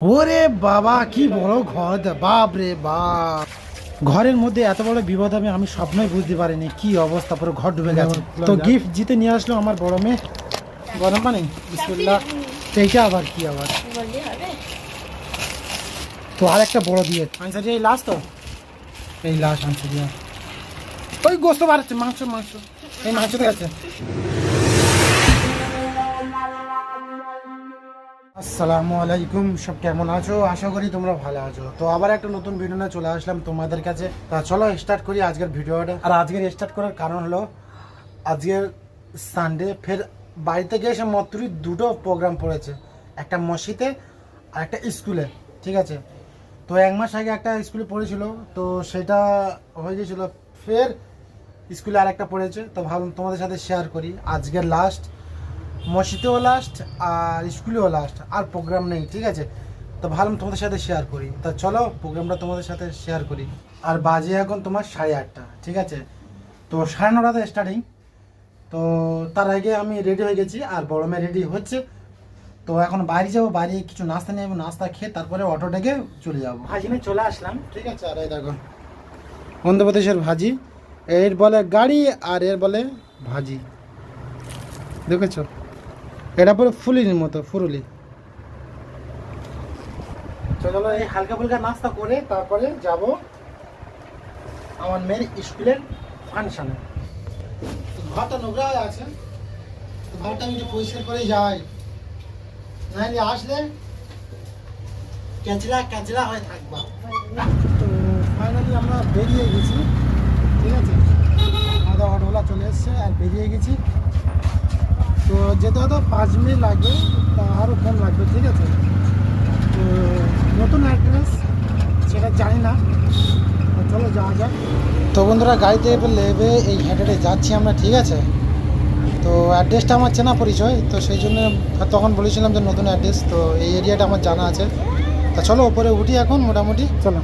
ওরে বাবা কি বড় ঘর, বাপ রে বাপ। ঘরের মধ্যে এত বড় বিপদ আমি স্বপ্নই বুঝতে পারিনি। কি অবস্থা, পুরো ঘর ডুবে গেছে। তো গিফট জিতে নিয়ে আসলো আমার বড় মেয়ে, গরম পানি বিসমিল্লাহ। এইটা আবার কি আবার, তো আর একটা বড় দিয়ে আনসার, এই লাস্ট, তো এই লাস্ট আনসার দিয়ে ওই গোস্ত বাড়াচ্ছে, মাংস মাংস, এই মাংস দেখাচ্ছে। আসসালামু আলাইকুম, সব কেমন আছো? আশা করি তোমরা ভালো আছো। তো আবার একটা নতুন ভিডিও নিয়ে চলে আসলাম তোমাদের কাছে। তা চলো স্টার্ট করি আজকের ভিডিওটা। আর আজকের স্টার্ট করার কারণ হলো আজকের সানডে, ফের বাড়িতে গিয়ে এসে মাত্রই দুটো প্রোগ্রাম পড়েছে, একটা মসজিদে আর একটা স্কুলে। ঠিক আছে, তো এক মাস আগে একটা স্কুলে পড়েছিল, তো সেটা হয়ে গিয়েছিলো, ফের স্কুলে আর একটা পড়েছে। তো ভাবলাম তোমাদের সাথে শেয়ার করি। আজকের লাস্ট, মসজিদেও লাস্ট আর স্কুলেও লাস্ট, আর প্রোগ্রাম নেই। ঠিক আছে, তো ভাবলাম তোমাদের সাথে শেয়ার করি। তা চলো প্রোগ্রামটা তোমাদের সাথে শেয়ার করি। আর বাজে এখন তোমার 8:30। ঠিক আছে, তো 9:30তে স্টার্টিং। তো তার আগে আমি রেডি হয়ে গেছি, আর বড় মেয়ে রেডি হচ্ছে। তো এখন বাইরে যাবো, বাইরে কিছু নাস্তা নিয়ে নাস্তা খেয়ে তারপরে অটো ডেকে চলে যাবো। ভাজি নিয়ে চলে আসলাম। ঠিক আছে, আর এই দেখো অন্ধ্রপ্রদেশের ভাজি, এর বলে গাড়ি আর এর বলে ভাজি, দেখেছো? এটা পুরো ফুলির মতো ফুরুলি। চলো এই হালকা ফুলকা নাস্তা করে তারপরে যাব আমার মেয়ের স্কুলের ফাংশনে। ঘরটা নোংরা হয়ে আছে, তো ঘরটা আমি একটু পরিষ্কার করে যাই, নাহলে আসলে ক্যাচলা ক্যাচলা হয়ে থাকবা। তো ফাইনালি আমরা বেরিয়ে গেছি। ঠিক আছে, আমাদের অটোওয়ালা চলে এসছে আর বেরিয়ে গেছি। তো যেতে হয়তো 5 মিনিট লাগবে, তা আরও কম লাগবে। ঠিক আছে, তো নতুন অ্যাড্রেস সেটা জানি না, তো চলো যাওয়া যাক। তো বন্ধুরা গাড়িতে এবার লেবে এই হেঁটে যাচ্ছি আমরা। ঠিক আছে, তো অ্যাড্রেসটা আমার চেনা পরিচয়, তো সেই জন্য তখন বলেছিলাম যে নতুন অ্যাড্রেস, তো এই এরিয়াটা আমার জানা আছে। তা চলো ওপরে উঠি এখন মোটামুটি। চলো,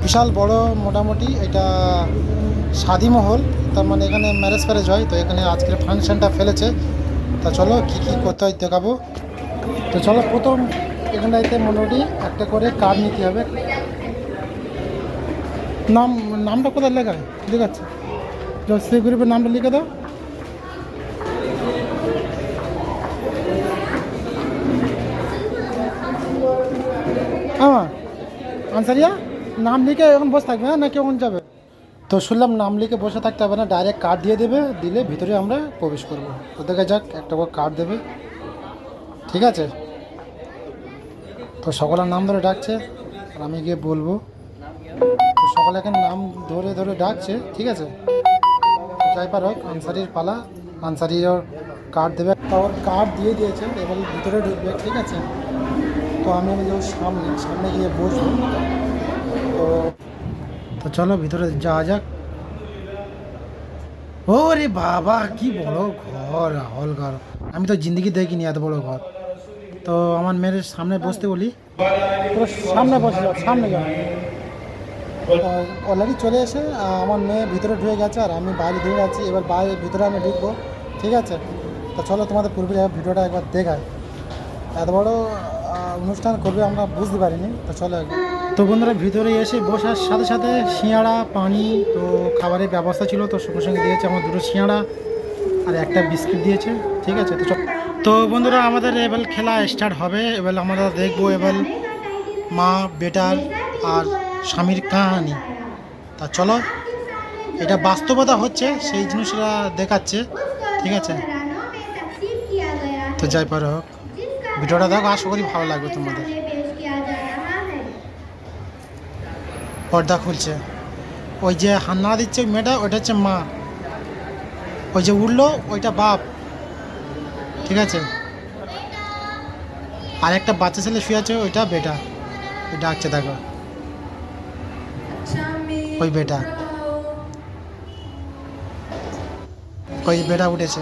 বিশাল বড় মোটামুটি এটা শাদিমহল, তার মানে এখানে ম্যারেজ ফ্যারেজ হয়। তো এখানে আজকের ফাংশনটা ফেলেছে। তা চলো কী কী করতে হয় দেখাবো। তো চলো প্রথম এখানটাইতে মোটামুটি একটা করে কার্ড নিতে হবে। নামটা কোথায় লেখা দেখাচ্ছে? সেই গ্রুপের নামটা লিখে দাও। আমার আনসারিয়া নাম লিখে এখন বসে থাকবে, হ্যাঁ না কেমন যাবে? তো শুনলাম নাম লিখে বসে থাকতে হবে না, ডাইরেক্ট কার্ড দিয়ে দেবে, দিলে ভিতরে আমরা প্রবেশ করবো। তো দেখা যাক, একটা করে কার্ড দেবে। ঠিক আছে, তো সকলের নাম ধরে ডাকছে আর আমি গিয়ে বলবো। তো সকলে এখানে নাম ধরে ধরে ডাকছে। ঠিক আছে, যাই পার হোক, আনসারির পালা। আনসারির কার্ড দেবে, তো ওর কার্ড দিয়ে দিয়েছে, এবার ভিতরে ঢুকবে। ঠিক আছে, তো আমি ওর সামনে সামনে গিয়ে বসবো। তো তো চলো ভিতরে যাওয়া যাক। ওরে বাবা কি বড় ঘর, হল ঘর, আমি তো জিন্দগি দেখিনি এত বড় ঘর। তো আমার মেয়ের সামনে বসতে বলি, সামনে বসে যাও, সামনে যাও। অলরেডি চলে এসে আমার মেয়ে ভিতরে ঢুকে গেছে আর আমি বাইরে ঢুকে গেছি। এবার বাইরে ভিতরে আমি ঢুকবো। ঠিক আছে, তো চলো তোমাদের পূর্বের ভিডিওটা একবার দেখায়। এত বড় অনুষ্ঠান করবে আমরা বুঝতে পারিনি। তো চলো একবার। তো বন্ধুরা ভিতরে এসে বসার সাথে সাথে সিঙাড়া পানি, তো খাবারের ব্যবস্থা ছিল, তো সঙ্গে সঙ্গে দিয়েছে আমার 2টো সিঙাড়া আর একটা বিস্কিট দিয়েছে। ঠিক আছে, তো বন্ধুরা আমাদের এবার খেলা স্টার্ট হবে। এবার আমরা দেখবো এবার মা বেটার আর স্বামীর কাহানি। তা চলো, এটা বাস্তবতা হচ্ছে সেই জিনিসটা দেখাচ্ছে। ঠিক আছে, তো যাই পারো হোক, ভিডিওটা দেখো, আশা করি ভালো লাগবে তোমাদের। পর্দা খুলছে, ওই যে হান্না দিচ্ছে মেয়েটা, ওইটা হচ্ছে মা। ওই যে উঠলো ওইটা বাপ। ঠিক আছে, আর একটা বাচ্চা ছেলে শুয়ে আছে, ওইটা বেটা। ওই ডাকছে দেখো, ওই বেটা, ওই বেটা উঠেছে।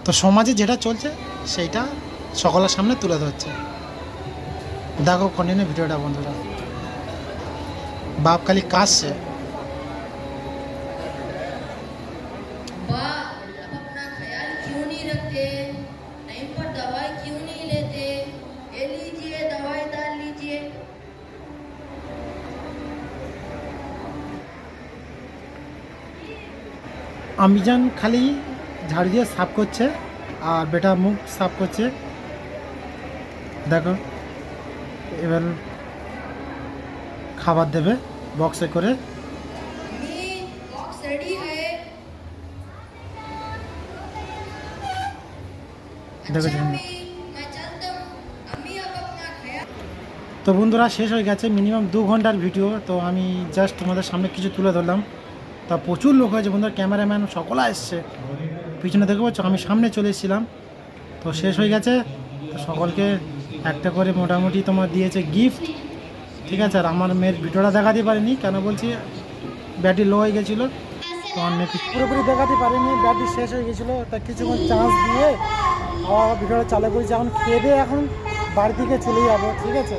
তো সমাজে যেটা চলছে সেইটা সকলের সামনে তুলে ধরছে। দেখো কন্টিনিউ ভিডিওটা বন্ধুরা। বাপ খালি কাশছে। আমিজান খালি ঝাড়ু দিয়ে সাফ করছে আর বেটা মুখ সাফ করছে। দেখো এবার খাবার দেবে বক্সে করে। দেখেছেন তো বন্ধুরা, শেষ হয়ে গেছে মিনিমাম 2 ঘন্টার ভিডিও। তো আমি জাস্ট তোমাদের সামনে কিছু তুলে ধরলাম। তা প্রচুর লোক হয়েছে বন্ধুরা, ক্যামেরাম্যান সকলে এসছে। পিছনে দেখতে পাচ্ছ, আমি সামনে চলে এসেছিলাম। তো শেষ হয়ে গেছে। তো সকলকে একটা করে মোটামুটি তোমার দিয়েছে গিফট, ঠিক আছে। আর আমার মেয়ের ভিডিওটা দেখাতে পারিনি, কেন বলছি ব্যাটারি লো হয়ে গেছিলো। তো আমার মেয়েকে পুরোপুরি দেখাতে পারিনি, ব্যাটারি শেষ হয়ে গেছিলো। তা কিছুক্ষণ চার্জ দিয়ে আবার ভিডিওটা চালু করেছি। এখন খেয়ে দিয়ে এখন বাড়ি থেকে চলে যাবো, ঠিক আছে।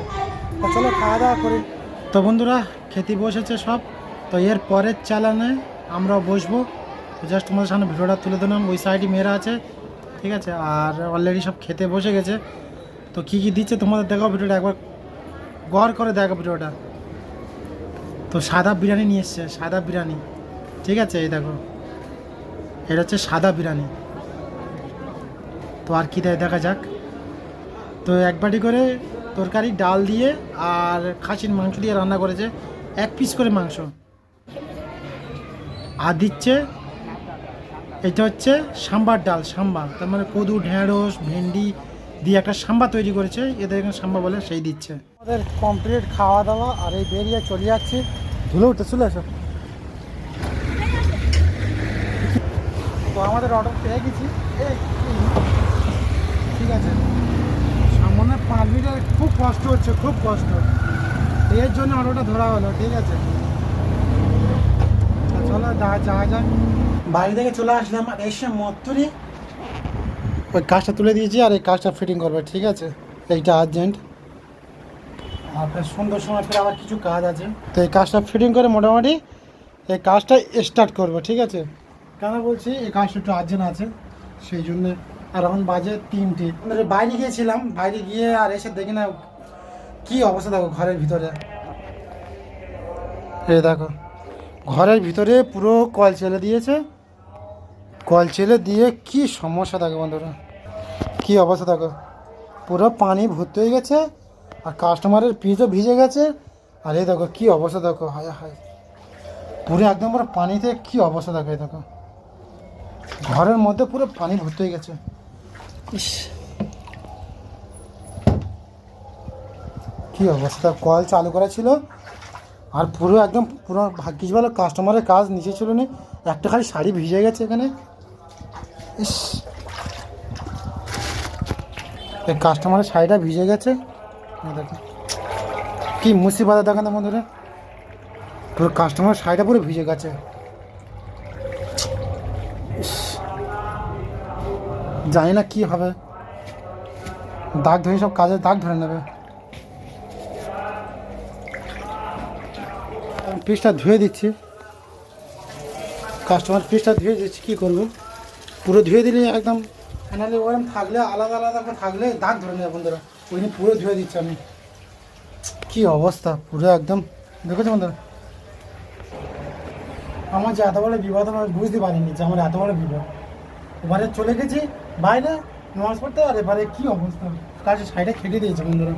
তো চলো খাওয়া দাওয়া করি। তো বন্ধুরা খেতে বসেছে সব। তো এর পরের চালানে আমরাও বসবো। তো জাস্ট তোমাদের সামনে ভিডিওটা তুলে দিলাম। ওই সাইডে মেয়েরা আছে, ঠিক আছে। আর অলরেডি সব খেতে বসে গেছে। তো কী কী দিচ্ছে তোমাদের দেখাও, ভিডিওটা একবার গড় করে দেখো ভিডিওটা। তো সাদা বিরিয়ানি নিয়ে এসছে, সাদা বিরিয়ানি, ঠিক আছে। এই দেখো, এটা হচ্ছে সাদা বিরিয়ানি। তো আর কী দেয় দেখা যাক। তো এক বাটি করে তরকারি, ডাল দিয়ে আর খাসির মাংস দিয়ে রান্না করেছে, 1 পিস করে মাংস। আর দিচ্ছে এটা হচ্ছে সাম্বার ডাল, সাম্বার তার মানে কদু, ঢেঁড়স, ভেন্ডি দিয়ে একটা সাম্বার তৈরি করেছে, এদের এখানে সাম্বার বলে, সেই দিচ্ছে। আমাদের কমপ্লিট খাওয়া দাওয়া আর এই বেরিয়ে চলে যাচ্ছি। ধুলো উঠে চলে আসো। তো আমাদের অর্ডার পেয়ে গেছি, ঠিক আছে। সামনে 5 মিনিটের খুব কষ্ট হচ্ছে, খুব কষ্ট। এর জন্য অটোটা ধরা হলো, ঠিক আছে। চলো যাওয়া যাক। বাড়ি থেকে চলে আসলাম আর এসে মত্তরি ওই কাজটা তুলে দিয়েছি আর এই কাজটা ফিটিং করবে, ঠিক আছে। এইটা আর্জেন্ট, আর সুন্দর সময় ফের আবার কিছু কাজ আছে। তো এই কাজটা ফিটিং করে মোটামুটি এই কাজটা স্টার্ট করবো, ঠিক আছে। কেন বলছি, এই কাজটা একটু আর্জেন্ট আছে, সেই জন্যে। আর এখন বাজে 3টে। বাইরে গিয়েছিলাম, বাইরে গিয়ে আর এসে দেখি না কি অবস্থা। দেখো ঘরের ভিতরে, এই দেখো ঘরের ভিতরে পুরো কল চেলে দিয়েছে। কল চেলে দিয়ে কি সমস্যা থাকে বন্ধুরা, কি অবস্থা দেখো। পুরো পানি ভর্তি হয়ে গেছে আর কাস্টমারের পিচও ভিজে গেছে। আর এই দেখো কি অবস্থা দেখো, হায় হায়, পুরো একদম পুরো পানিতে কি অবস্থা দেখো। এই দেখো ঘরের মধ্যে পুরো পানি ভর্তি হয়ে গেছে। ইস কি অবস্থা। কল চালু করা ছিল আর পুরো একদম পুরো ভাগ্যিস ভালো কাস্টমারের কাজ নিচে ছিল না, একটা খালি শাড়ি ভিজে গেছে এখানে। ইস, এই কাস্টমারের শাড়িটা ভিজে গেছে। দেখো কি মুসিবত দেখেন না বন্ধুরা, পুরো কাস্টমারের শাড়িটা পুরো ভিজে গেছে। জানি না কি হবে, দাগ ধরে সব কাজের দাগ ধরে নেবে। পিসটা ধুয়ে দিচ্ছি, কাস্টমার পিসটা ধুয়ে দিচ্ছি। কী করবো, পুরো ধুয়ে দিলে একদম, নাহলে ওরকম থাকলে আলাদা আলাদা করে থাকলে দাগ ধরে নেবে বন্ধুরা। ওই জন্য পুরো ধুয়ে দিচ্ছি আমি। কি অবস্থা পুরো একদম, দেখেছো বন্ধুরা। আমার যে এত বড় বিপদ আমি বুঝতে পারিনি যে আমার এত বড় বিপদ। এবারে চলে গেছি বাইরে নামাজ পড়তে, আর এবারে কী অবস্থা, কাজে সাইডে খেটে দিয়েছে বন্ধুরা।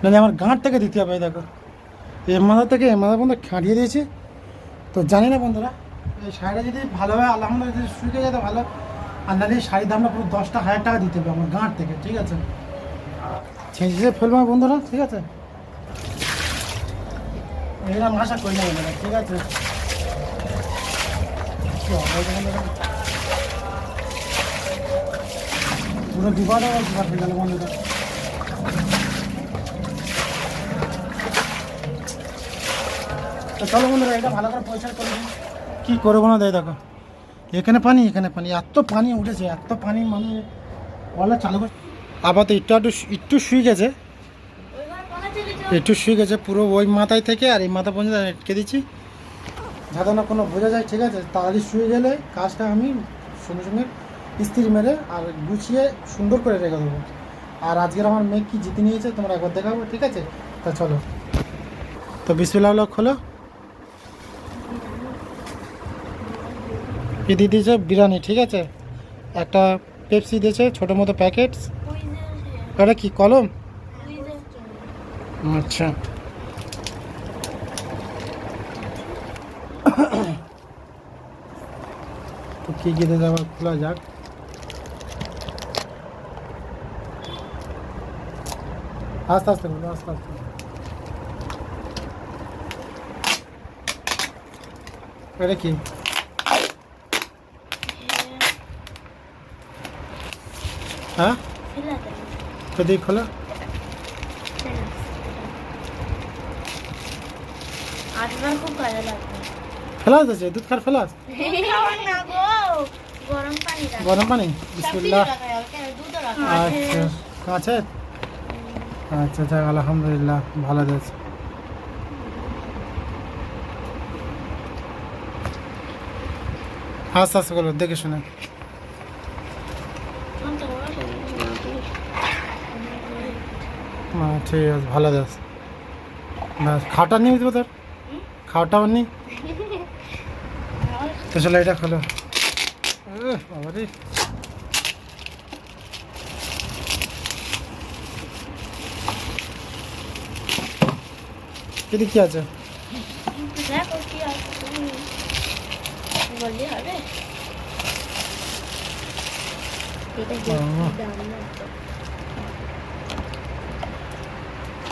নাহলে আমার গাঁট থেকে দিতে হবে। দেখো এর মাথা থেকে এর মাথা বন্ধু খাটিয়ে দিয়েছি। তো জানি না বন্ধুরা, এই শাড়িটা যদি ভালোভাবে আলহামদুলিল্লাহ যদি শুকিয়ে যেত ভালো, আর নাহলে এই শাড়ির দামটা পুরো 10,000 টাকা দিতে হবে আমার গাঁট থেকে, ঠিক আছে। ছেঁচে ফেলবো বন্ধুরা, ঠিক আছে। এরকম আশা করি না বন্ধুরা, ঠিক আছে। পুরো বিপদ হয়ে গেল বন্ধুরা। তো চলো বন্ধুরা, এটা ভালো করে পরিষ্কার করে দিই। কী করবো না দেয়, দেখো এখানে পানি, এখানে পানি, এত পানি উঠেছে, এত পানি, মানে বলা চালু করে। আবার তো একটু শুয়ে গেছে, একটু শুয়ে গেছে পুরো ওই মাথায় থেকে আর এই মাথা পর্যন্ত আটকে দিচ্ছি, যাতে না কোনো বোঝা যায়, ঠিক আছে। তাড়াতাড়ি শুয়ে গেলে কাজটা আমি সঙ্গে সঙ্গে ইস্ত্রি মেরে আর গুছিয়ে সুন্দর করে রেখে দেবো। আর আজকের আমার মেয়ে কি জিতে নিয়েছে তোমরা একবার দেখাবো, ঠিক আছে। তা চলো, তো বিসমিল্লাহ খোলো। কি দিয়ে দিয়েছে? বিরিয়ানি, ঠিক আছে। একটা পেপসি দিয়েছে ছোটো মতো প্যাকেটস। এটা কি কলম? আচ্ছা, তো কি কি দিতে আবার খোলা যাক। আস্তে আস্তে বলো, আস্তে আস্তে। এটা কি? হ্যাঁ, তো দিয়ে খোলা। ফেলাস আছে দুধ খার ফেলাস? গরম পানি, বিসমিল্লাহ। আচ্ছা, কাঁচের? আচ্ছা যাক, আলহামদুলিল্লাহ, ভালো দিয়েছে। আস্তে আস্তে করো, দেখে শুনে। ঠিক আছে, ভালো দেশ। ব্যাস, খাওয়াটা নিয়ে দেবো তোর, খাওয়াটাও নি। তো চলো এটা খোলো। বাবা রে, এদিকে কি আছে?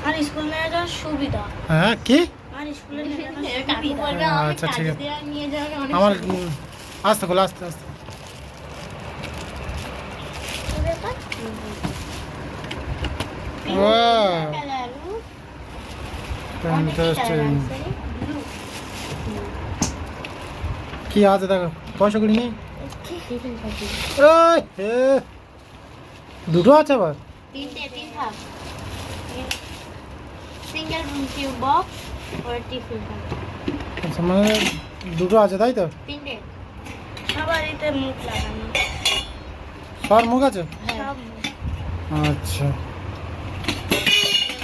আর স্কুল নিয়ে যাওয়ার সুবিধা। হ্যাঁ, কি? আর স্কুলে নিয়ে যাওয়ার সুবিধা। আচ্ছা ঠিক আছে, আমার আস্তে খোলো, আস্তে আস্তে। ইন্টারেস্টিং। কি আছে দেখো, পয়সা করি নেই। দুটো আছে আবার? তিনটে সিঙ্গেল বক্স আর টিফিন। আচ্ছা, মানে দুটো আছে তাই তো? তিনটে, সবার এতে মুখ লাগানো। সবার মুখ আছে? সব আচ্ছা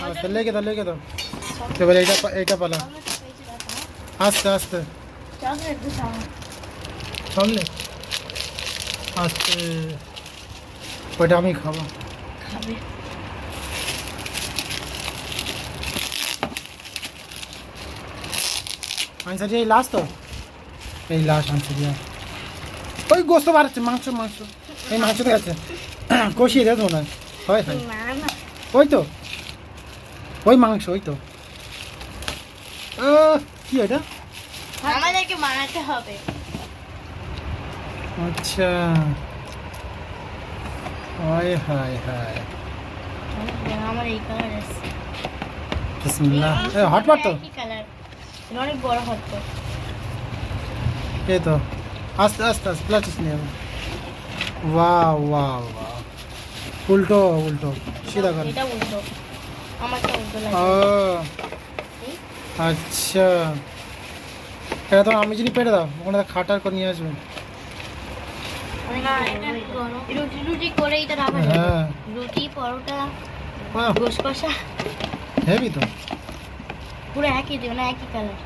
আচ্ছা, লেগে দাও, লেগে দাও। এবার এইটা পালা, আস্তে আস্তে। চকলেট দিতাম। চললে আস্তে, ওইটা আমি খাবো। খাবে আনসার এই লাস্ট তো, এই লাস্ট আনসার দিয়া। ওই গোস্ত বাড়াচ্ছে, মাংস মাংস, এই মাংস তো আছে, কষিয়ে দেবো না হয় হয়। না না, ওই তো, ওই মাংস, ওই তো। কি এটা? আমাদেরকে বানাতে হবে। আচ্ছা, হায় হায় হায়, আমার এই কালার আছে। বিসমিল্লাহ। হট পট তো, কি কালার? অনেক বড় হট পট। এই তো, আস্তে আস্তে আস্তে প্লাস্টিক নিয়ে যাবো। ওয়াও ওয়াও ওয়াও, উল্টো উল্টো, সিধা করো। এটা উল্টো, আমারটা উল্টো লাগে। ও আচ্ছা, এটা তো আমি যদি পেটে দাও, ওখানে খাটার করে নিয়ে আসবেন। না, এটা গরম। রুটি রুটি করে এটা রাখা যাবে। হ্যাঁ, রুটি, পরোটা, বাহ, গোশ কষা হেভি তো। পুরো একই দিও না, একই কালার।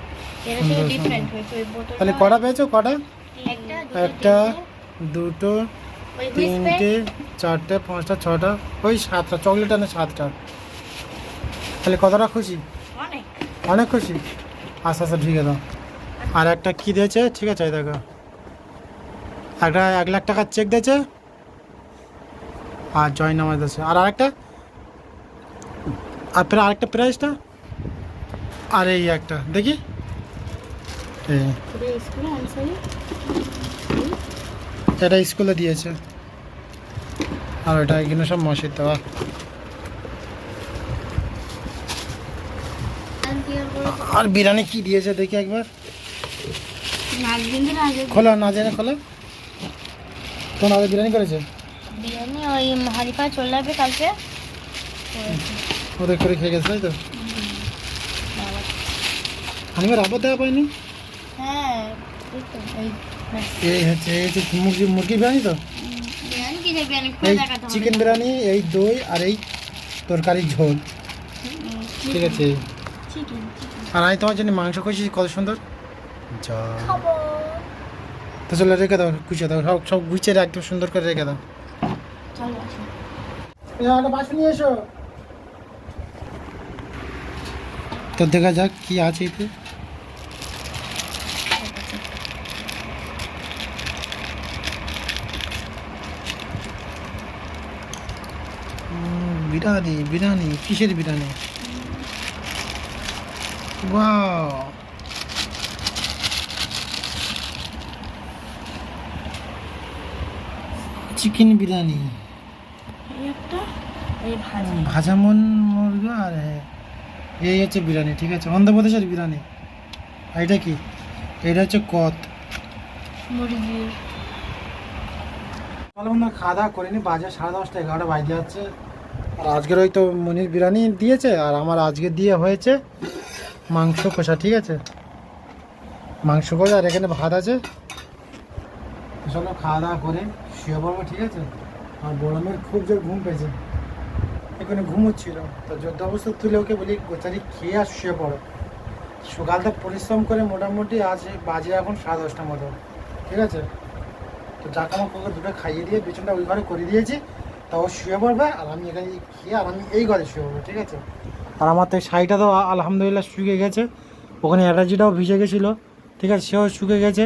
এটা শুধু সুন্দর, ডিফারেন্ট সুন্দর। হয়েছে। ওই বোতলটা তাহলে কটা পেয়েছো? কটা? একটা, একটা, দুটো, ওই হুইস্পে তিনটে, চারটে, পাঁচটা, ছটা, ওই সাতটা চকলেট আনে, সাতটা। তাহলে কতটা খুশি? অনেক। অনেক খুশি। আস্তে আস্তে ঢুকে দাও। আর একটা কি দিয়েছে, ঠিক আছে এই দেখো, একটা 1,00,000 টাকার চেক দিয়েছে, আর জয়েন নামাজ দিয়েছে। আর আরেকটা, আর আরেকটা প্রাইসটা, আর এই একটা দেখি, এই পুরো স্কুলে আনসারি। এটা স্কুলে দিয়েছে, আর ওটা এখানে সব মসজিদ দেওয়া। আর বিরিয়ানি কি দিয়েছে দেখি একবার, নাগদিন আগে খোলা না জেনে খোলা। কোন আগে বিরিয়ানি করেছে? বিরিয়ানি ওই হারিফা চলে যাবে কালকে। ওদের করে খেয়ে গেছে তাই তো? হানিবার আবার দেওয়া পাইনি। হ্যাঁ, এই তো, এই হচ্ছে মুরগি বিরিয়ানি তো, বিরিয়ানি কি বিরিয়ানি খুলে এই দেখাতে হবে। চিকেন বিরিয়ানি, এই দই আর এই তরকারির ঝোল, ঠিক আছে। চিকেন আর আমি তোমার জন্য মাংস কষি, কত সুন্দর। যা খাবো। তো চলো রেখে দাও, গুছিয়ে দাও, সব সব গুছিয়ে একদম সুন্দর করে রেখে দাও। চলো আসো। একটা বাসন নিয়ে এসো। তো দেখা যাক কি আছে এতে। বিরিয়ানি, বিরিয়ানি কিসের বিরিয়ানি? ওয়াও, চিকেন বিরিয়ানি, এই একটা, এই ভাজা। ভাজা মন মুরগি, আর এই হচ্ছে বিরিয়ানি, ঠিক আছে, অন্ধ্রপ্রদেশের বিরিয়ানি। আর এটা কি? এটা হচ্ছে কত। মুরগির। চলো বন্ধুরা, খাওয়া দাওয়া করিনি, বাজে 10:30, 11টা বাজে যাচ্ছে। আর আজকের ওই তো মনির বিরিয়ানি দিয়েছে, আর আমার আজকে দিয়ে হয়েছে মাংস কষা, ঠিক আছে, মাংস কষা, আর এখানে ভাত আছে। তো চলো খাওয়া দাওয়া করে শুয়ে পড়বো, ঠিক আছে। আর বড় মেয়ের খুব জোর ঘুম পেয়েছে, এখানে ঘুম হচ্ছিল, তো যোদ্ধ অবস্থা তুলে ওকে বলি গোচারি খেয়ে আর শুয়ে পড়ো। সকালটা পরিশ্রম করে মোটামুটি আজ বাজে এখন 10:30 মতো, ঠিক আছে। তো জাকামা ওকে দুটো খাইয়ে দিয়ে বিছানাটা ওই ঘরে করে দিয়েছি, তা ও শুয়ে পড়বে, আর আমি এখানে খেয়ে আর আমি এই ঘরে শুয়ে পড়বো, ঠিক আছে। আর আমার তো এই শাড়িটা তো আলহামদুলিল্লাহ শুকিয়ে গেছে, ওখানে অ্যালার্জিটাও ভিজে গেছিলো, ঠিক আছে, সেও শুকিয়ে গেছে।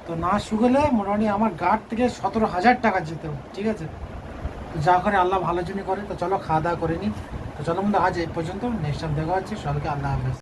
তো না শুকলে মোটামুটি আমার গার্ড থেকে 17,000 টাকা যেত, ঠিক আছে। তো যা করে আল্লাহ ভালো জন্য করে। তো চলো খাওয়া দাওয়া করে নিই। তো চলো বন্ধু, আজ এই পর্যন্ত, নেক্সট টাইম দেখা হচ্ছে, সবাইকে আল্লাহ হাফেজ।